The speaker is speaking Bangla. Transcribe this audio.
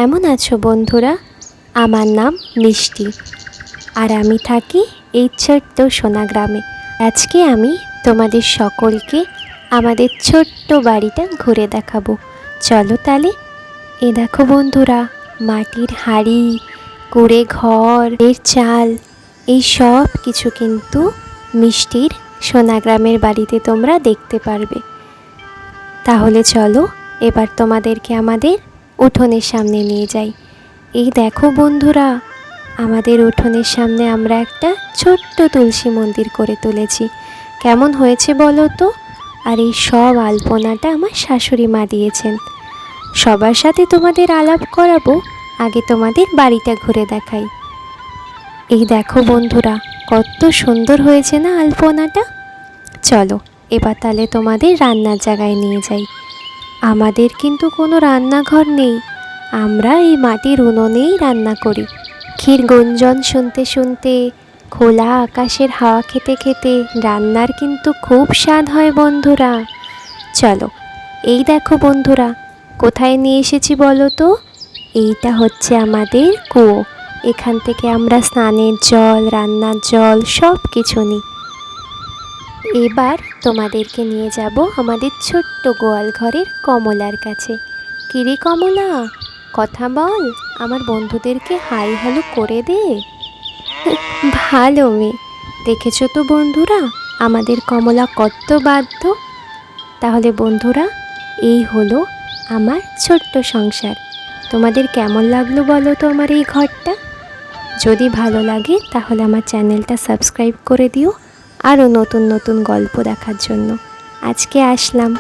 কেমন আছো বন্ধুরা? আমার নাম মিষ্টি, আর আমি থাকি এই ছোট্ট সোনা গ্রামে। আজকে আমি তোমাদের সকলকে আমাদের ছোট্ট বাড়িটা ঘুরে দেখাবো। চলো তাহলে। এ দেখো বন্ধুরা, মাটির হাঁড়ি, কুড়ে ঘর, এর চাল, এই সব কিছু কিন্তু মিষ্টির সোনা গ্রামের বাড়িতে তোমরা দেখতে পারবে। তাহলে চলো এবার তোমাদেরকে আমাদের উঠোনের সামনে নিয়ে যাই। এই দেখো বন্ধুরা, আমাদের উঠোনের সামনে আমরা একটা ছোট্ট তুলসী মন্দির করে তুলেছি। কেমন হয়েছে বলো তো? আর এই সব আলপনাটা আমার শাশুড়ি মা দিয়েছেন। সবার সাথে তোমাদের আলাপ করাবো, আগে তোমাদের বাড়িটা ঘুরে দেখাই। এই দেখো বন্ধুরা, কত সুন্দর হয়েছে না আলপনাটা? চলো এবার তাহলে তোমাদের রান্নার জায়গায় নিয়ে যাই। আমাদের কিন্তু কোনো রান্নাঘর নেই, আমরা এই মাটির উনুনেই রান্না করি। ক্ষীর গুঞ্জন শুনতে শুনতে, খোলা আকাশের হাওয়া খেতে খেতে রান্নার কিন্তু খুব স্বাদ হয় বন্ধুরা। চলো, এই দেখো বন্ধুরা, কোথায় নিয়ে এসেছি বলো তো? এইটা হচ্ছে আমাদের কুয়ো। এখান থেকে আমরা স্নানের জল, রান্নার জল সব কিছু নিই। এবার তোমাদেরকে নিয়ে যাব আমাদের ছোট্ট গোয়াল ঘরের কমলার কাছে। কিরে কমলা, কথা বল, আমার বন্ধুদেরকে হাই হ্যালো করে দে। ভালো মেয়ে। দেখেছো তো বন্ধুরা, আমাদের কমলা কত বাধ্য। তাহলে বন্ধুরা, এই হলো আমার ছোট্ট সংসার। তোমাদের কেমন লাগলো বলো তো আমার এই ঘরটা? যদি ভালো লাগে তাহলে আমার চ্যানেলটা সাবস্ক্রাইব করে দিও আরও নতুন নতুন গল্প দেখার জন্য। আজকে আসলাম।